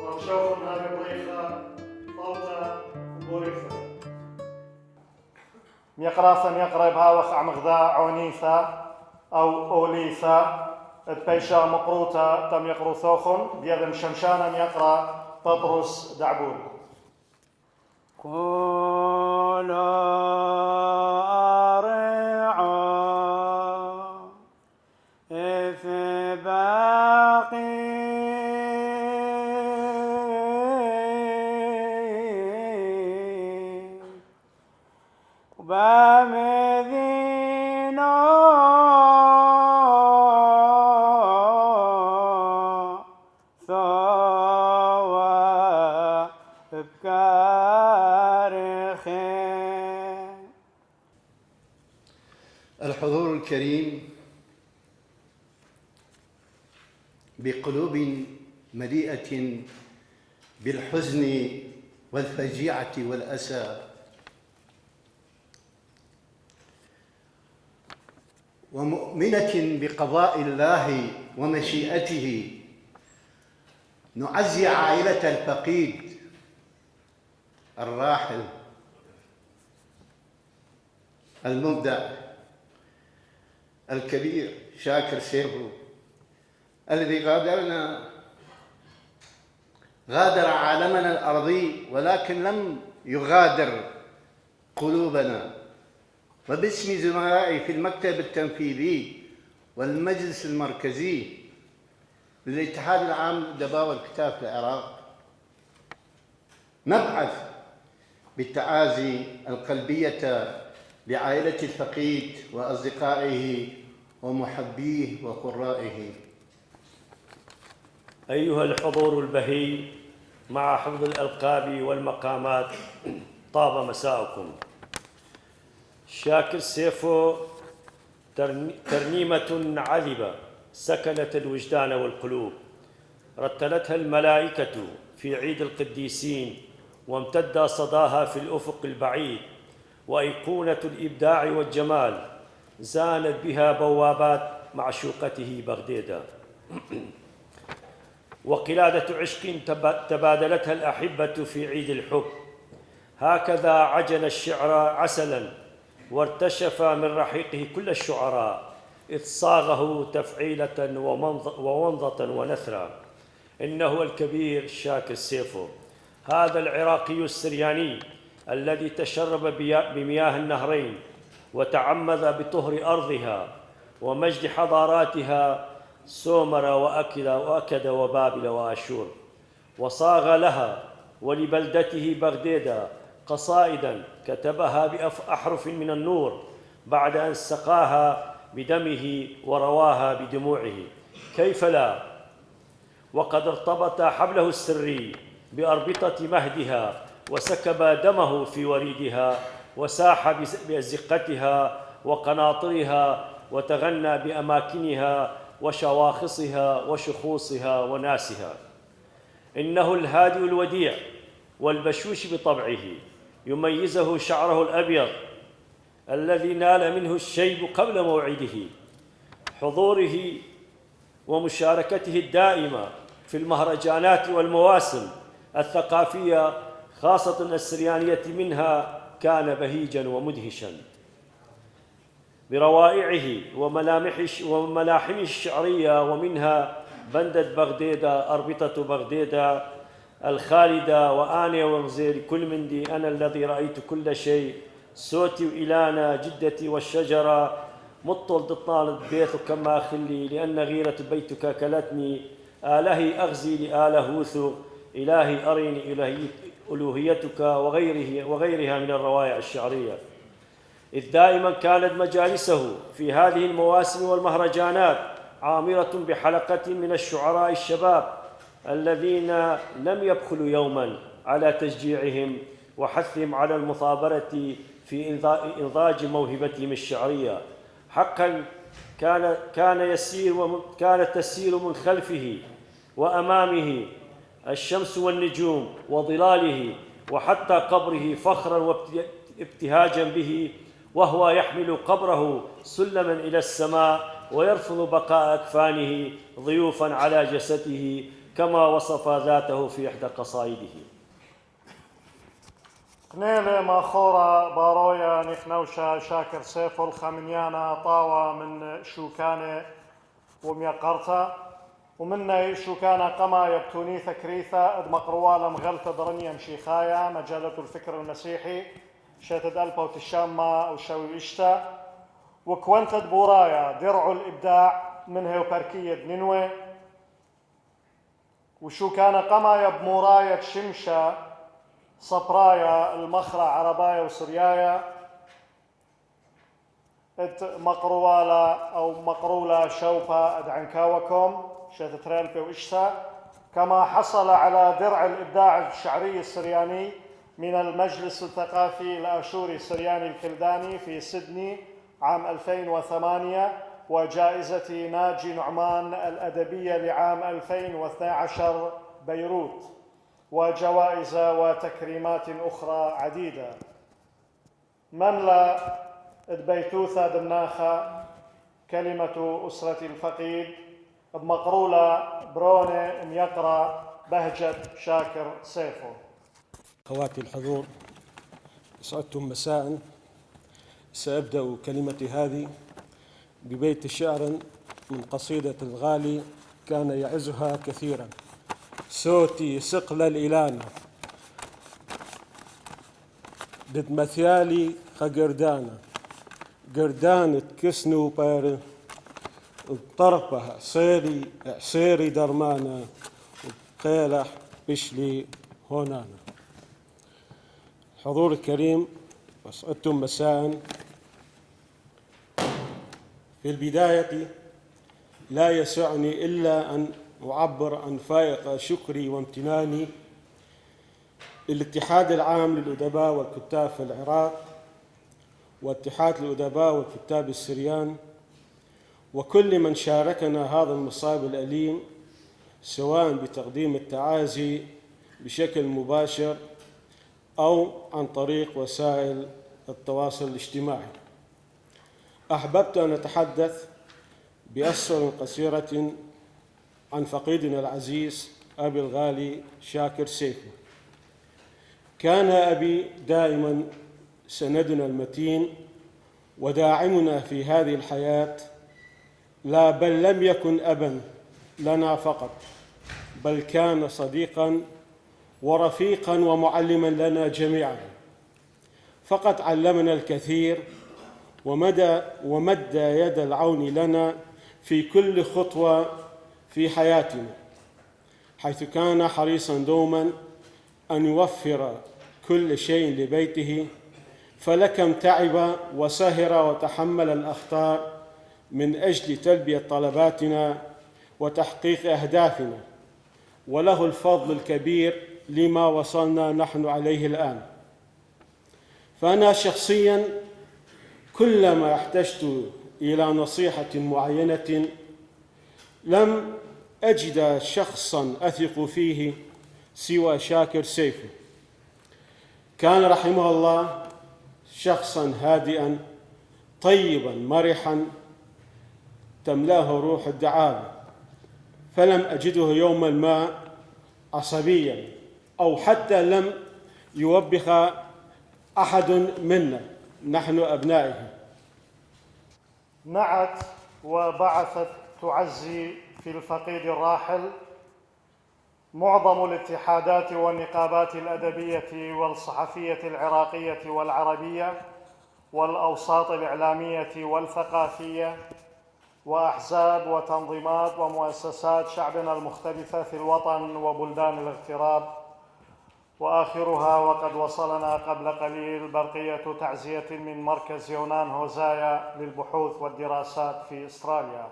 وشوفنا ببريخة طوطة وبوريخة ميقرا سميقرا بهاوخ عمغذا عونيسا أو أوليسا البيشا مقروطة تم يقرو ثوخن بيدم شمشانا ميقرا بطرس دعبول كل أرعى في باقي وبمدينة ثوى بكارخي. الحضور الكريم، بقلوب مليئة بالحزن والفجيعة والأسى، ومؤمنة بقضاء الله ومشيئته، نعزي عائلة الفقيد الراحل المبدع الكبير شاكر سيفو، الذي غادر عالمنا الأرضي، ولكن لم يغادر قلوبنا. وباسم زملائي في المكتب التنفيذي والمجلس المركزي للاتحاد العام للأدباء والكتاب في العراق، نبعث بالتعازي القلبية لعائلة الفقيد وأصدقائه ومحبيه وقرائه. أيها الحضور البهي، مع حفظ الألقاب والمقامات، طاب مساءكم. شاكر سيفو ترنيمة عذبة سكنت الوجدان والقلوب، رتلتها الملائكة في عيد القديسين، وامتد صداها في الأفق البعيد، وأيقونة الإبداع والجمال زانت بها بوابات معشوقته بغديدا. وقلادة عشق تبادلتها الأحبة في عيد الحب، هكذا عجن الشعر عسلا وارتشف من رحيقه كل الشعراء، إذ صاغه تفعيلة وومضة ونثرا. إنه الكبير شاكر سيفو، هذا العراقي السرياني الذي تشرب بمياه النهرين، وتعمذ بطهر أرضها ومجد حضاراتها، سومر وأكد وبابل وآشور، وصاغ لها ولبلدته بغديدا قصائدا كتبها بأحرف من النور، بعد أن سقاها بدمه ورواها بدموعه. كيف لا، وقد ارتبط حبله السري بأربطة مهدها، وسكب دمه في وريدها، وساح بأزقتها وقناطرها، وتغنى بأماكنها وشواخصها وشخوصها وناسها. إنه الهادئ الوديع والبشوش بطبعه، يميزه شعره الأبيض الذي نال منه الشيب قبل موعده. حضوره ومشاركته الدائمة في المهرجانات والمواسم الثقافية، خاصة السريانية منها، كان بهيجا ومدهشا بروائعه وملاحمه الشعرية، ومنها بندة بغديدا، أربطة بغديدا الخالدة، وأنا وغزير كل مندي، أنا الذي رأيت كل شيء، صوتي وإلانا جدتي والشجرة، مطل دطال بيت كما خلي، لأن غيرة بيتك كلتني، آلهي أغزي لآلهوث، إلهي أريني ألوهيتك، وغيرها من الروائع الشعرية. إذ دائما كانت مجالسه في هذه المواسم والمهرجانات عامرة بحلقة من الشعراء الشباب الذين لم يبخلوا يوما على تشجيعهم وحثهم على المثابرة في إنضاج موهبتهم الشعرية. حقا كانت تسير من خلفه وأمامه الشمس والنجوم وظلاله، وحتى قبره فخرا وابتهاجا به، وهو يحمل قبره سلما إلى السماء، ويرفض بقاء أكفانه ضيوفا على جسده كما وصف ذاته في إحدى قصائده. قنيلة ماخورة بارويا نخنوشا شاكر سيفو الخمنيانا طاوة من شوكانة وميقرتا ومني شوكانة قما يبتوني ثكريثة مقروالة مغلطة درنيا مشيخايا مجلة الفكر المسيحي شاتد ألبا وتشامة وشوي إشتا وكونتد بورايا درع الإبداع منها وبركية نينوي وشوكانة قما يبمورايا شمشة صبرايا المخرع عربايا وسريايا مقروالا أو مقرولا شوبا أدعنكاوكم شاتتريلبي وإشتا كما حصل على درع الإبداع الشعري السرياني من المجلس الثقافي الآشوري السرياني الكلداني في سيدني عام 2008 وجائزة ناجي نعمان الأدبية لعام 2012 بيروت وجوائز وتكريمات أخرى عديدة. من لا بيتوثة دمناخة كلمة أسرة الفقيد بمقرولة برونة ميقرأ بهجة شاكر سيفو. أخواتي الحضور، أسعدتم مساء. سأبدأ كلمتي هذه ببيت شعر من قصيدة الغالي كان يعزها كثيرا: صوتي سقل الإلانة دد مثالي خقردانة قردانة كسنو بار طرفها صيري درمانة وقيلح بشلي هونانا. حضور الكريم، أسعدتم مساء. في البداية لا يسعني إلا أن أعبر عن فائق شكري وامتناني للاتحاد العام للأدباء والكتاب في العراق واتحاد الأدباء والكتاب السريان وكل من شاركنا هذا المصاب الأليم، سواء بتقديم التعازي بشكل مباشر أو عن طريق وسائل التواصل الاجتماعي. أحببت أن أتحدث بأسر قصيرة عن فقيدنا العزيز أبي الغالي شاكر سيفو. كان أبي دائما سندنا المتين وداعمنا في هذه الحياة، لا بل لم يكن أبا لنا فقط، بل كان صديقا ورفيقا ومعلما لنا جميعا. فقد علمنا الكثير ومد يد العون لنا في كل خطوة في حياتنا، حيث كان حريصا دوما أن يوفر كل شيء لبيته، فلكم تعب وسهر وتحمل الأخطار من أجل تلبية طلباتنا وتحقيق أهدافنا، وله الفضل الكبير لما وصلنا نحن عليه الآن. فأنا شخصيا كلما احتجت إلى نصيحة معينة لم أجد شخصا أثق فيه سوى شاكر سيفو. كان رحمه الله شخصا هادئا طيبا مرحا تملاه روح الدعابة، فلم أجده يوما ما عصبيا أو حتى لم يوبخ أحد منا نحن أبنائه. نعت وبعثت تعزي في الفقيد الراحل معظم الاتحادات والنقابات الأدبية والصحفية العراقية والعربية والأوساط الإعلامية والثقافية وأحزاب وتنظيمات ومؤسسات شعبنا المختلفة في الوطن وبلدان الاغتراب، وآخرها وقد وصلنا قبل قليل برقية تعزية من مركز يونان هوزايا للبحوث والدراسات في أستراليا.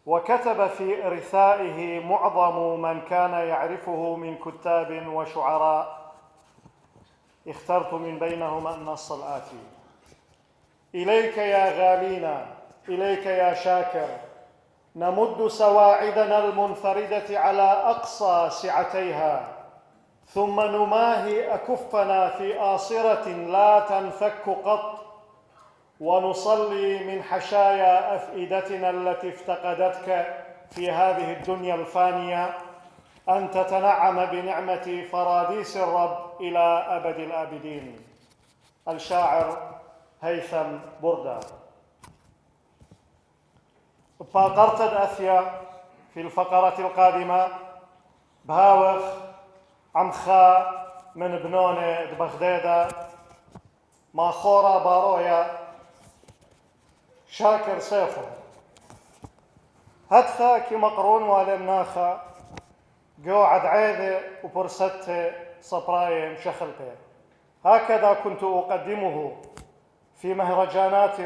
وكتب في إرثائه معظم من كان يعرفه من كتاب وشعراء، اخترت من بينهم النص الآتي: إليك يا غالينا، إليك يا شاكر، نمد سواعدنا المنفردة على أقصى سعتيها، ثم نماهي أكفنا في آصرة لا تنفك قط، ونصلي من حشايا أفئدتنا التي افتقدتك في هذه الدنيا الفانية أن تتنعم بنعمة فراديس الرب إلى أبد الآبدين. الشاعر هيثم بردة. باقرتد أثيا في الفقرة القادمة بهاوخ عمخا من بنونة بغدادة ما خورا بارويا شاكر سيفو هدخا كي مقرون والمناخا قوعد عيدة وبرستة صبرايم شخلته. هكذا كنت أقدمه في مهرجانات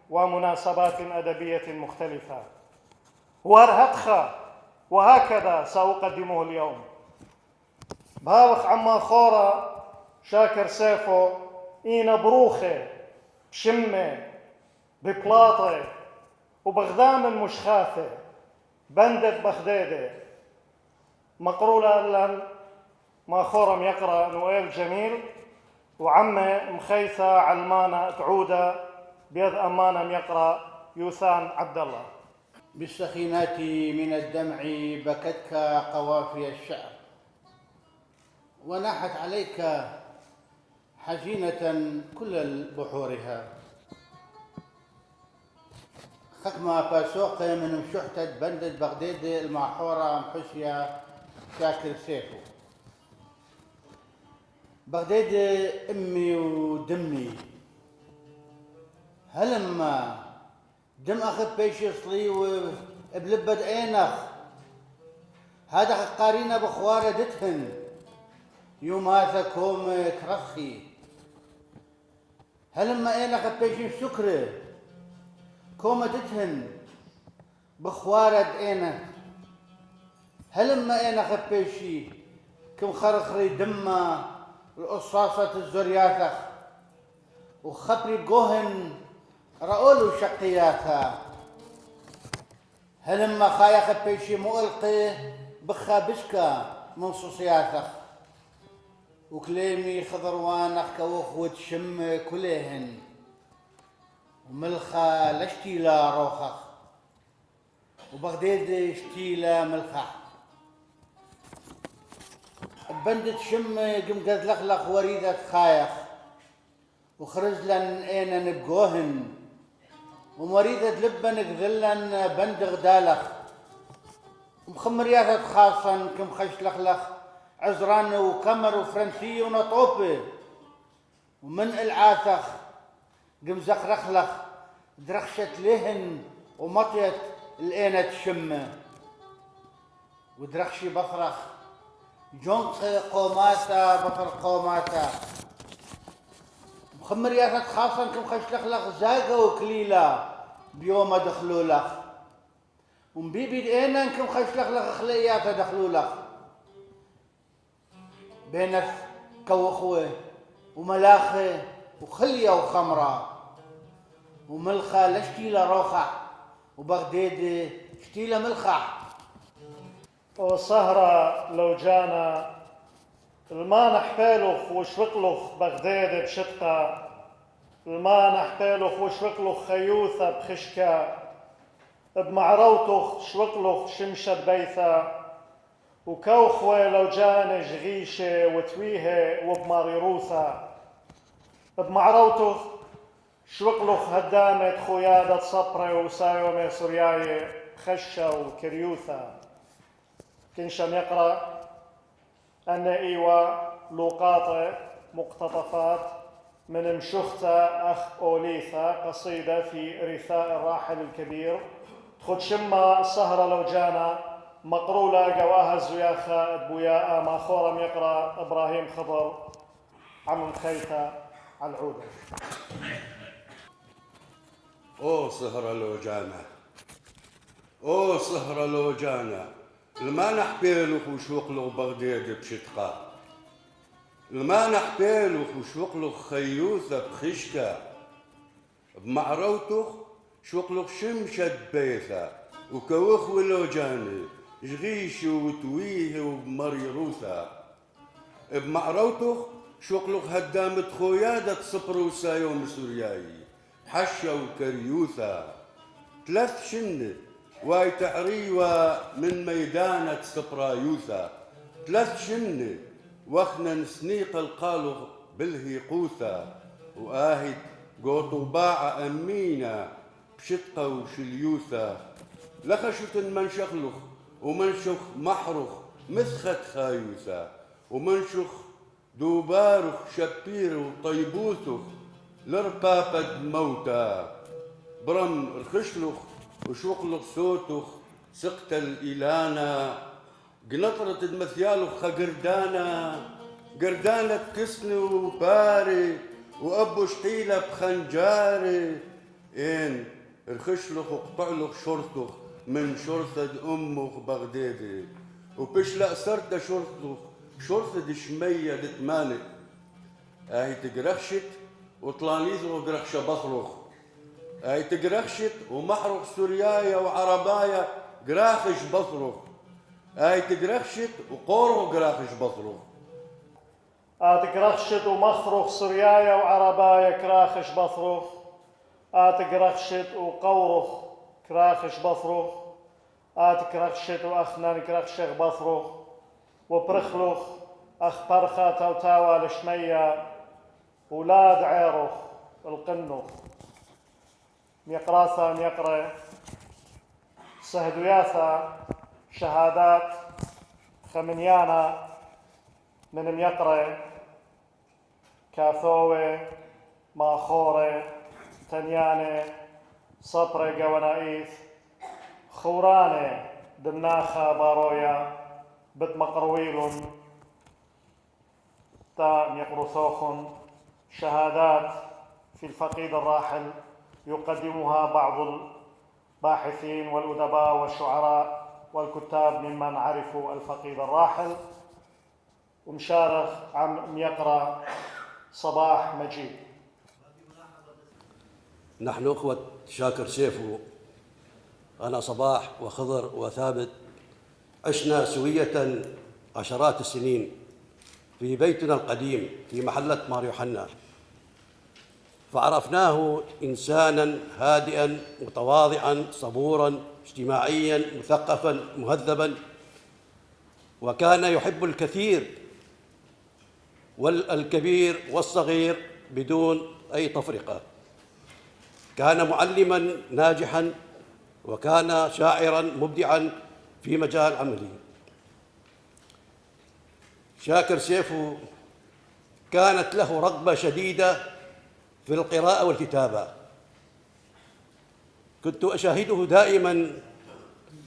ومناسبات أدبية مختلفة، وهدخا وهكذا سأقدمه اليوم. بهاوخ عما خورا شاكر سيفو إينا بروخة بشمة ببلاطة وبغدام المشخاثة بندق بغدادة مقرولة لن ما خورم يقرأ نويل جميل وعمة مخيثة علمانة تعودة بيد أمانة يقرأ يوثان عبد الله. بالسخينات من الدمع بكتك قوافي الشعر، وناحت عليك حزينة كل بحورها. خكمة باسوق من مشحتة بندة بغداد المعحورة محسيا شاكر سيفو. بغداد أمي ودمي، هلما دم أخذ بيش يصلي وبلبد عينخ هذا قارينا بخوارة دتهن يوم هذا كوم كرخي. هلما عينخ بيش سكرة كوم دتهن بخوارة عينك. هلما عينخ بيشي كم خرخري دمه القصاصة الزرياثخ وخبري جوهن رأولو شقياثا. هلما خايخ بيشي مؤلقي بخا بشكا من صوصياثخ وكليمي خضروانخ كوخوة شم كليهن وملخا لشتيلا روخخ وبغداد شتيلا ملخح. بندت شم قم قد لخلخ وريدة خايخ وخرزلن اينا نبقوهن ومريدة لبن قذلن بند غدالخ ومخمريات خاصا كم خش لخلخ عزران وكمر وفرنسي ونطوبة ومن العاثخ قم زخرخلخ درخشت لهن ومطيت الاينة تشمه ودرخشي بفرخ جنق قوماتا بطر قوماتا مخمريات خاصا كم خشلخلخ زاقة وكليلة بيوم دخلوا لخ ومبيبي دينا كم خشلخلخ خليات دخلوا لخ بينك كوخوة وملاخة وخلية وخمرة وملخة لشتيلة روخة وبغداد شتيلة ملخة. وسهرة لو جانا الما نحتالخ وشوقلخ بغداد بشتقة، الما نحتالخ وشوقلخ خيوثة بخشكة، بمعروتخ شوقلخ شمشة بيثة، وكوخوة لو جانا جغيشة وتويهة وبماريروثة، بمعروتخ شوقلخ هدامة خويادة صبرة وسايومة سورياية خشة وكريوثة. كنشم يقرأ أن إيوا لوقاطة مقتطفات من مشختة أخ أوليثة قصيدة في رثاء الراحل الكبير تخد شما السهرة لو جانا مقرولة قواها الزياخة بوياء ما خورم يقرأ إبراهيم خضر عم مخيثة على العودة. أو سهرة لو جانا، أو سهرة لو جانا الما نحبيلو وشوقلو بغداد بشتقة، الما نحبيلو وشوقلو خيوثة بخشكة، بمعروتخ شوقلو شمشة بيثة وكوخ ولو جاني جغيش وتويه ومريروثة، بمعروتخ شوقلو هدامة خويادة صبر وسايوم سورياي حشة وكريوثة. ثلاث شنة واي تحريوة من ميدانة سبرايوثا 3 شنة وخنا سنيق القالغ بالهيقوثا وآهد قوطو باع أمينة بشتقة وشليوثا لخشت منشخلخ ومنشخ محرخ مسخت خايوثا ومنشخ دوبارخ شبير وطيبوثخ لربابد موتا برم رخشلخ وشوقلخ صوتخ سقت الإلانا قنطرة المثيالخ قردانة كسن وباري وأبو شقيلة بخنجاري إن رخشلخ وقطعلخ شرطخ من شرطة أمخ بغدادي وبشلق سرت شرطة شمية لتمانق هاي تقرخشت وطلانيزغ قرخش بصرخ هاي تقرخشت ومحرق سوريايا وعربايا قراخش بصرخ هاي تقرخشت وقورغ قراخش بصرخ تقرخشت ومخرخ سريايا وعربايا كراخش بصرخ تقرخشت وقورخ كراخش بصرخ تقرخشت وأخنان كراخشخ بصرخ وبرخلخ أخ برخة توتاوى لشمية ولاد عيرخ القنخ ميقراسا ميقرة سهدوياثا شهادات خمنيانا من ميقرة كاثوة ماخورة تنيانة صبرة قونائيث خورانة دمناخة بارويا بد مقرويل تا ميقرثوخن شهادات في الفقيد الراحل يقدمها بعض الباحثين والأدباء والشعراء والكتاب ممن عرفوا الفقيد الراحل ومشارخ عم يقرأ صباح مجيد. نحن أخوة شاكر سيفو، أنا صباح وخضر وثابت، عشنا سوية عشرات السنين في بيتنا القديم في محلة مار يوحنا، فعرفناه إنساناً هادئاً متواضعاً صبوراً اجتماعياً مثقفاً مهذباً، وكان يحب الكثير والكبير والصغير بدون أي تفرقة. كان معلماً ناجحاً، وكان شاعراً مبدعاً في مجال عمله. شاكر سيفو كانت له رغبة شديدة في القراءة والكتابة. كنت أشاهده دائماً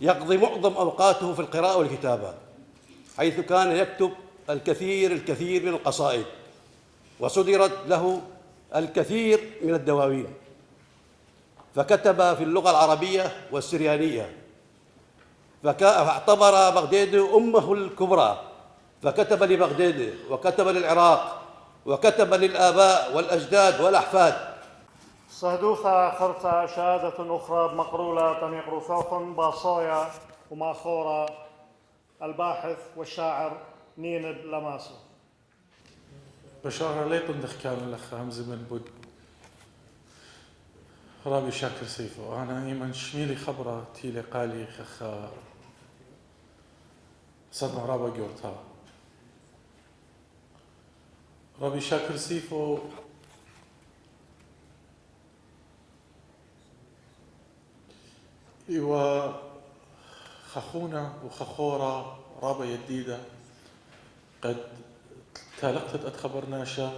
يقضي معظم أوقاته في القراءة والكتابة، حيث كان يكتب الكثير من القصائد، وصدرت له الكثير من الدواوين، فكتب في اللغة العربية والسريانية، فاعتبر بغداد أمه الكبرى، فكتب لبغداد وكتب للعراق وكتب للآباء والأجداد والأحفاد. صهدوثا خرطة شهادة أخرى بمقرولة تميقرو ثوخن باصويا وماخورة الباحث والشاعر نيند لماسو. بشارة ليطن دخكان لخ همزة من بود رابي شاكر سيفو. أنا إيمن شميلي خبرة تيلي قالي خخا صدنا رابا جورتا. رابي شاكر سيفو إيوا خخونة وخخورة رابا يديدة قد تالقتت أتخبرناشا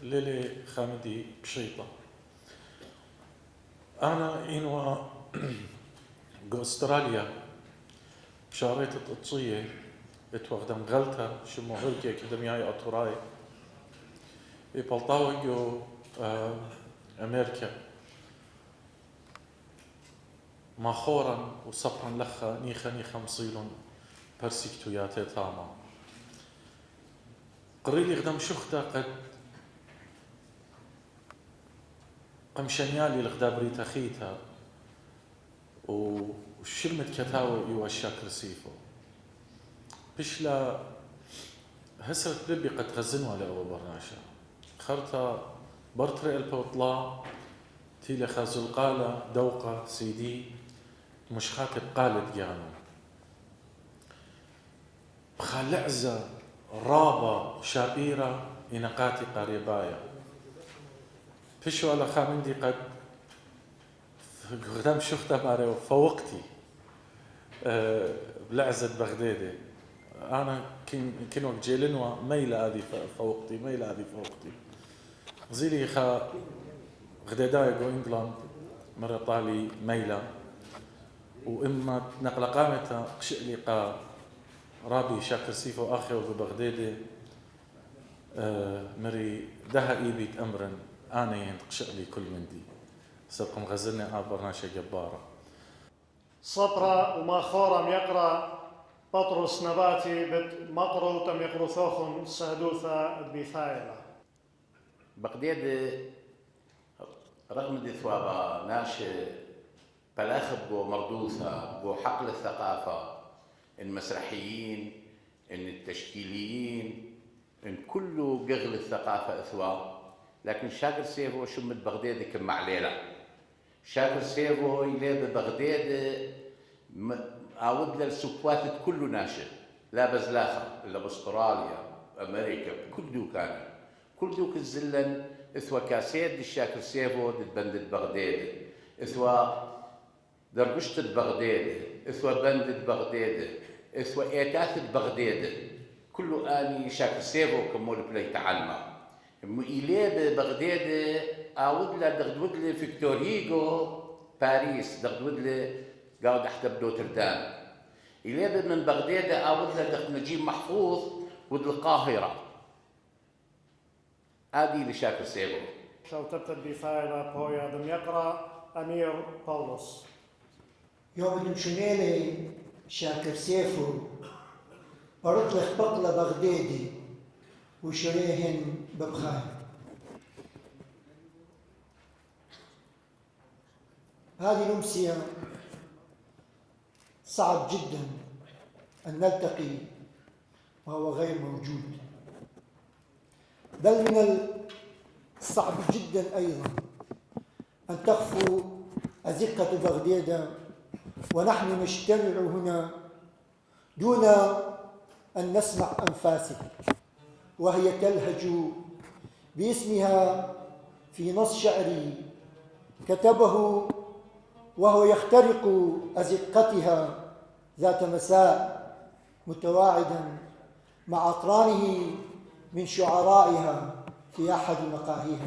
ليلي خامدي بشيطة. أنا إنوا أستراليا بشاريت التطصية بتوغدم غلطة شمو غلقيا كدمياي أطوراي ببلطاويو أمريكا ماخورا وصبرا لخا نيخا مصيلون برسيكتوياتي تاما قريلي غدم شختا قد قمشنيالي لغدا بريتا خيتا وشلمت كتاو يوا شاكر سيفو بشلا هسرت لبي قد غزنوا لأول برناشا خرطة برتري البوطلا تيلي خازلقالة دوقة سيدي مش خاطر قالت جانو بخلعزة رابة شابيرة إنقاتي قريبايا فيشو على خامندي قد قدام شخته ماريو فوقتي بلعزة بغدادي أنا كن وقت جيلنوا ميلة هذه فوقتي ميلة هذه فوقتي زيلي خا غداداي جو إنجلاند مرة طالي ميلة وإما نقل قامتها قشئلي قا رابي شاكر سيفو آخر ببغدادي مري دها إيبيت أمرا أنا ينتقشئلي كل من دي سبقم غزلني برناشة جبارة صبرا وما خورم يقرأ بطرس نباتي بت مقرو تم يقرو ثوخن سهدوثا بثايلة بغداد رغم دي ثوابا ناشي بلاخب بو مردوثة بو حقل الثقافة المسرحيين ان التشكيليين ان كله قغل الثقافة اثوا لكن شاكر سيفو شمت بغداد كم عليلة شاكر سيفو يلي ببغداد عاود للسكوات كله ناشئ لا بزلاخة الا باستراليا امريكا كل دو كان كل دوك الزلن اثوا كاسيد الشاكر سيفو بندد بغداد اثوا دربشت بغداد اثوا بندد بغداد اثوا ايتاث بغداد كله اني شاكر سيفو كمول بلاي تعلمه إليه بغداد عاود له دغدود لي فيكتور هيغو باريس دغدود لي قاعد حتى بنوتردام إليه من بغداد عاود له نجيب محفوظ ود القاهرة هذه لشاكر سيفو شو تبتد بثايلة بويا دم يقرأ أمير بولس يوم دمشنيلي شاكر سيفو برطلخ بطلة بغدادي وشريهن ببخاي هذه الأمسية صعب جدا أن نلتقي وهو غير موجود بل من الصعب جدا أيضا أن تخفو أزقة بغداد ونحن نجتمع هنا دون أن نسمع أنفاسه وهي تلهج باسمها في نص شعري كتبه وهو يخترق أزقتها ذات مساء متواعدا مع أقرانه من شعرائها في أحد مقاهيها.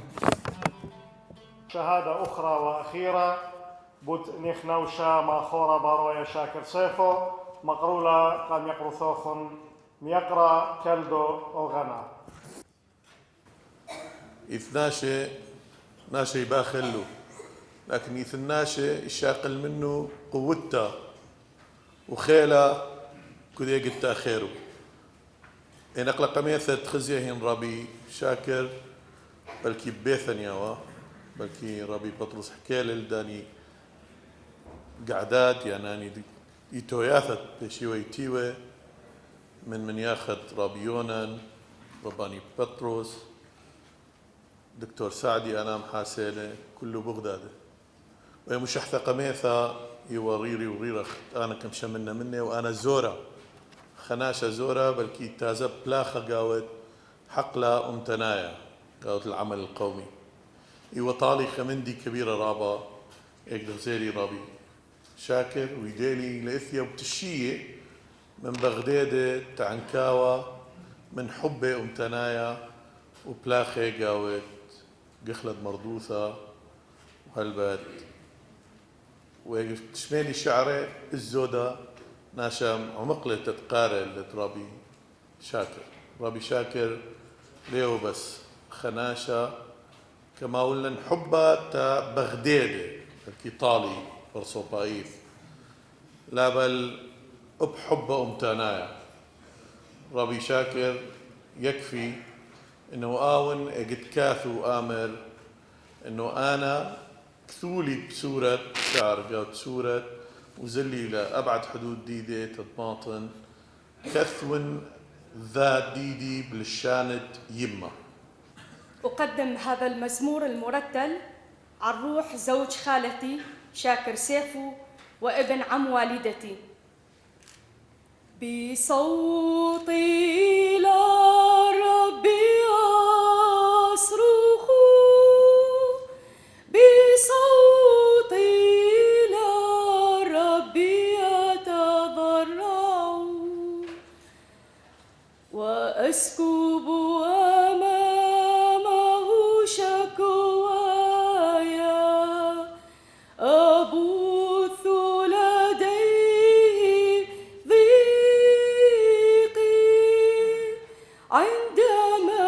شهادة أخرى وأخيرة بوت نخنوشا ما خورا بارويا شاكر سيفو مقرولة قام يقرو ثوخن ميقرا كلدو أوغانا إثناشي ناشي باخلو لكن يثناشي الشاقل منه قوته وخيله كذي قلت أخيره إن أقلق ميثة خزيهن ربي شاكر بلكي بيثنيا بلكي ربي بطرس حكيل الداني قعدات يعني يتوياثت بشيوي تيوي من ياخذ ربي يونان رباني بطرس دكتور سعدي أنا محاسيلة كله بغداد ومش أحثى قميثة يوريري وريرة أنا كم شمنا مني وأنا زورة خناشة زورة بلكي تازب بلاخة قاوت حقلة أمتنايا قاوت العمل القومي يوطالي خمندي كبيرة رابا يقدر زيلي ربي شاكر ويديلي لإثيا وبتشية من بغداد تعنكاوة من حبة أمتنايا وبلاخة قاوت قخلد مردوثة وهالبات وتشميلي شعره الزودة ناشم عمقلة تتقارل لترابي شاكر ربي شاكر ليه بس خناشة كما قلنا نحبها تا بغداد الكيطالي فرصوبايف لا بل بحبة أمتنايا ربي شاكر يكفي انه آون قد كاثو آمر انه انا كثولي بسورة شعر قوت سورة وزلي لأبعد حدود ديدي تطماطن كثون ذات ديدي بالشانت يمة. أقدم هذا المزمور المرتل عن روح زوج خالتي شاكر سيفو وابن عم والدتي. بصوتي إلى ربي أصرخ، بصوتي إلى ربي أتضرع، وأسكب أمامه شكواي، أبث لديه ضيقي عندما